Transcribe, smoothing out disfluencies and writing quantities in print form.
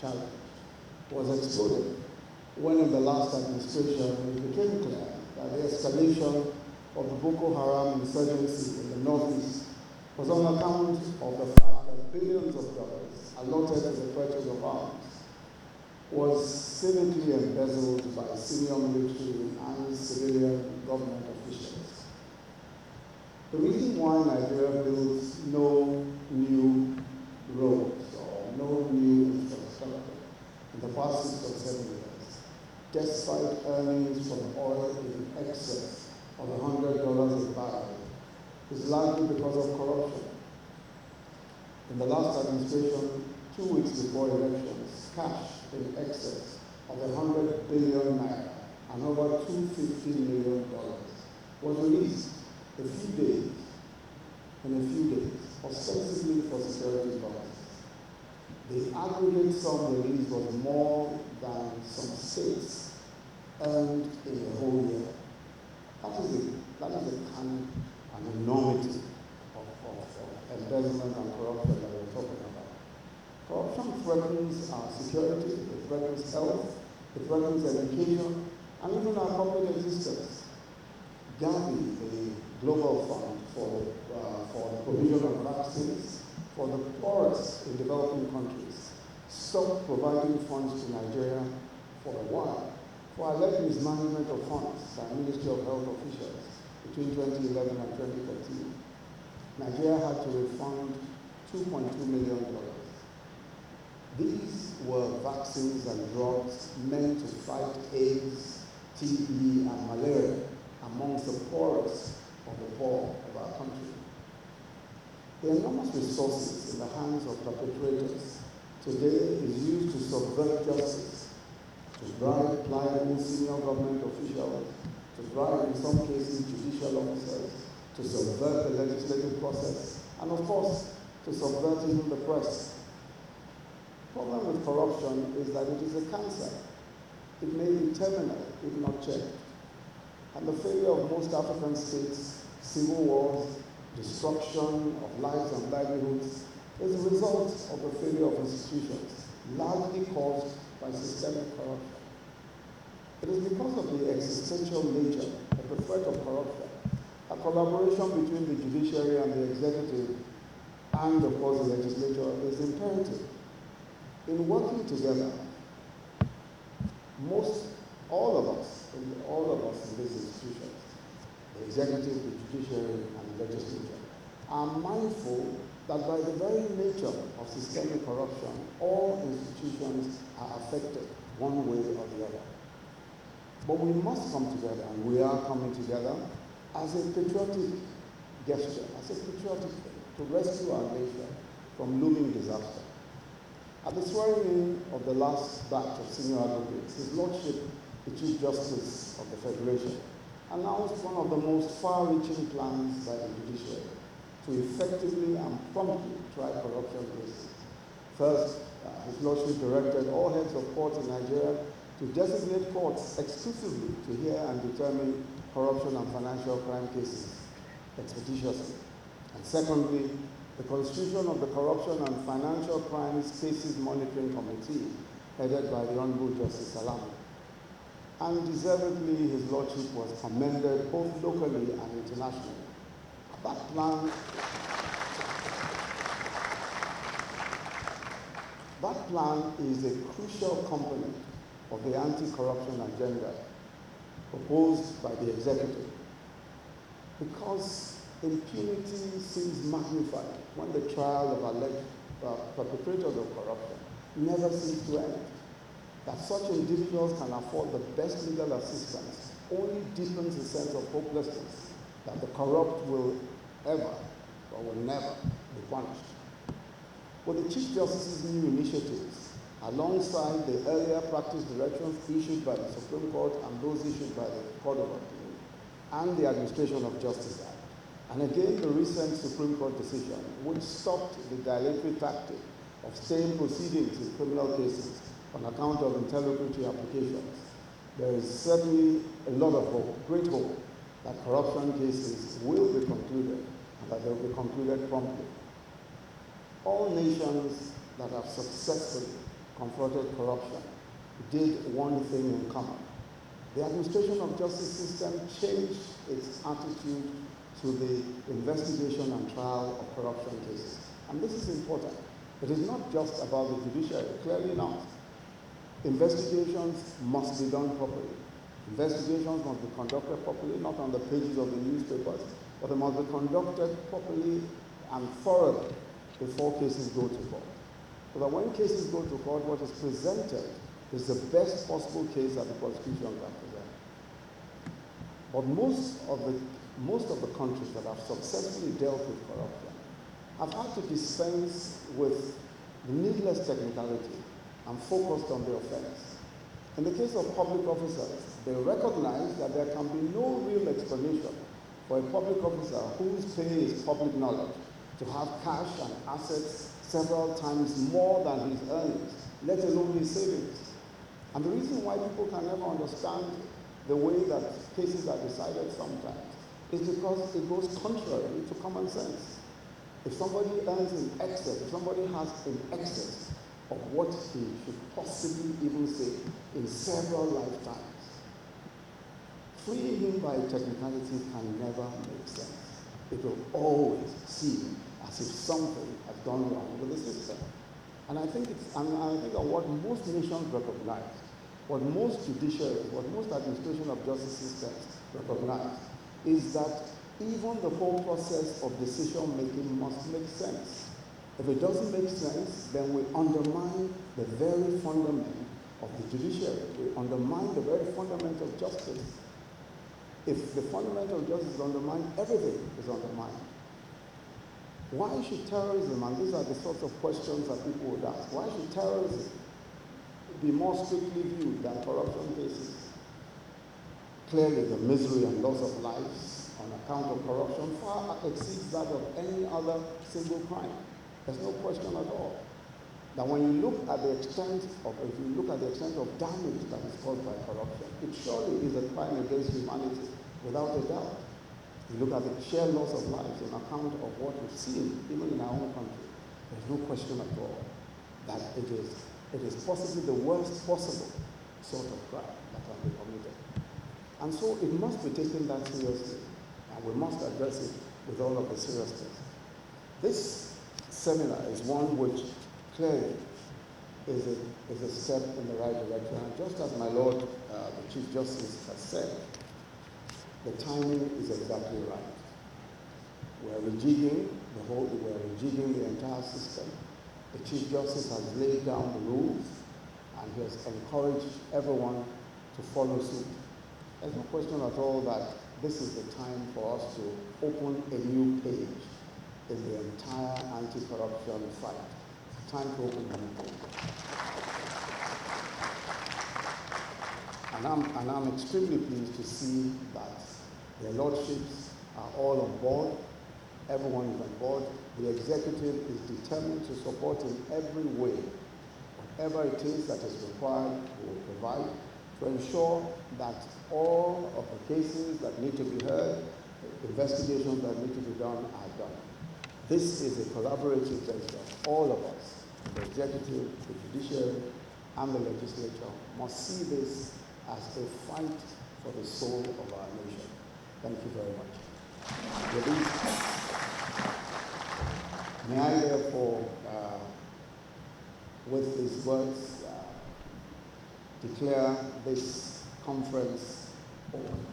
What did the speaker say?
challenge was exploded when in the last administration it became clear that the escalation of the Boko Haram insurgency in the northeast was on account of the fact that billions of dollars allotted to the purchase of arms was cynically embezzled by senior military and civilian government officials. The reason why Nigeria builds no new roads or no new infrastructure in the past 6 or 7 years, despite earnings from oil in excess of $100 a barrel, is largely because of corruption. In the last administration, 2 weeks before elections, cash in excess of 100 billion naira and over $250 million was released in a few days, ostensibly for security purposes. The aggregate sum released was more than some states earned in a whole year. That is the kind and enormity of embezzlement and corruption that we're talking about. Corruption threatens our security, it threatens health, it threatens education, and even our public existence. JABI, the Global Fund for the provision of vaccines for the poorest in developing countries, stopped providing funds to Nigeria for a while for alleged mismanagement of funds by Ministry of Health officials between 2011 and 2013. Nigeria had to refund $2.2 million. These were vaccines and drugs meant to fight AIDS, TB, and malaria amongst the poorest of the poor of our country. The enormous resources in the hands of perpetrators today is used to subvert justice, to bribe pliable senior government officials, to bribe, in some cases, judicial officers, to subvert the legislative process, and of course, to subvert even the press. The problem with corruption is that it is a cancer. It may be terminal if not checked. And the failure of most African states, civil wars, destruction of lives and livelihoods is a result of the failure of institutions, largely caused by systemic corruption. It is because of the existential nature of the threat of corruption, a collaboration between the judiciary and the executive and, of course, the legislature is imperative. In working together, all of us in these institutions, the executive, the judiciary, and the legislature, are mindful that by the very nature of systemic corruption, all institutions are affected one way or the other. But we must come together, and we are coming together as a patriotic gesture, as a patriotic thing, to rescue our nation from looming disaster. At the swearing-in of the last batch of senior advocates, His Lordship, the Chief Justice of the Federation, announced one of the most far-reaching plans by the judiciary to effectively and promptly try corruption cases. First, His Lordship directed all heads of courts in Nigeria to designate courts exclusively to hear and determine corruption and financial crime cases expeditiously. And secondly, the constitution of the Corruption and Financial Crimes Cases Monitoring Committee, headed by the Honorable Justice Salami. And deservedly, His Lordship was commended both locally and internationally. That plan is a crucial component of the anti-corruption agenda proposed by the executive, because impunity seems magnified when the trial of alleged perpetrators of corruption never seems to end. That such individuals can afford the best legal assistance only deepens the sense of hopelessness that the corrupt will ever or will never be punished. With the Chief Justice's new initiatives, alongside the earlier practice directions issued by the Supreme Court and those issued by the Court of Appeal and the Administration of Justice Act, and again the recent Supreme Court decision, which stopped the dilatory tactic of staying proceedings in criminal cases on account of interlocutory applications, there is certainly a lot of hope, great hope, that corruption cases will be concluded and that they will be concluded promptly. All nations that have successfully confronted corruption did one thing in common. The administration of justice system changed its attitude to the investigation and trial of corruption cases. And this is important. It is not just about the judiciary, clearly not. Investigations must be done properly. Investigations must be conducted properly, not on the pages of the newspapers, but they must be conducted properly and thoroughly before cases go to court. So that when cases go to court, what is presented is the best possible case that the prosecution can present. But most of the countries that have successfully dealt with corruption have had to dispense with the needless technicality and focused on the offense. In the case of public officers, they recognize that there can be no real explanation for a public officer whose pay is public knowledge to have cash and assets several times more than his earnings, let alone his savings. And the reason why people can never understand the way that cases are decided sometimes is because it goes contrary to common sense. If somebody earns in excess, if somebody has in excess of what he should possibly even save in several lifetimes, freeing him by technicality can never make sense. It will always seem as if something has gone wrong with the system. And I think that what most nations recognize, what most judiciaries, what most administration of justice systems recognize, is that even the whole process of decision making must make sense. If it doesn't make sense, then we undermine the very fundament of the judiciary. We undermine the very fundament of justice. If the fundament of justice is undermined, everything is undermined. Why should terrorism, and these are the sorts of questions that people would ask, why should terrorism be more strictly viewed than corruption cases? Clearly, the misery and loss of lives on account of corruption far exceeds that of any other single crime. There's no question at all. That when you look at the extent of, damage that is caused by corruption, it surely is a crime against humanity, without a doubt. You look at the sheer loss of lives on account of what we've seen, even in our own country. There's no question at all that it is possibly the worst possible sort of crime that can be committed. And so it must be taken that seriously, and we must address it with all of the seriousness. This seminar is one which clearly is a step in the right direction. And just as my Lord, the Chief Justice, has said, the timing is exactly right. We're rejigging the entire system. The Chief Justice has laid down the rules, and he has encouraged everyone to follow suit. There's no question at all that this is the time for us to open a new page in the entire anti-corruption fight. It's time to open a new page. And I'm extremely pleased to see that their lordships are all on board. Everyone is on board. The executive is determined to support in every way whatever it is that is required, we will provide to ensure that all of the cases that need to be heard, investigations that need to be done are done. This is a collaborative gesture. All of us, the executive, the judiciary, and the legislature, must see this as a fight for the soul of our nation. Thank you very much. May I therefore, with these words, declare this conference open.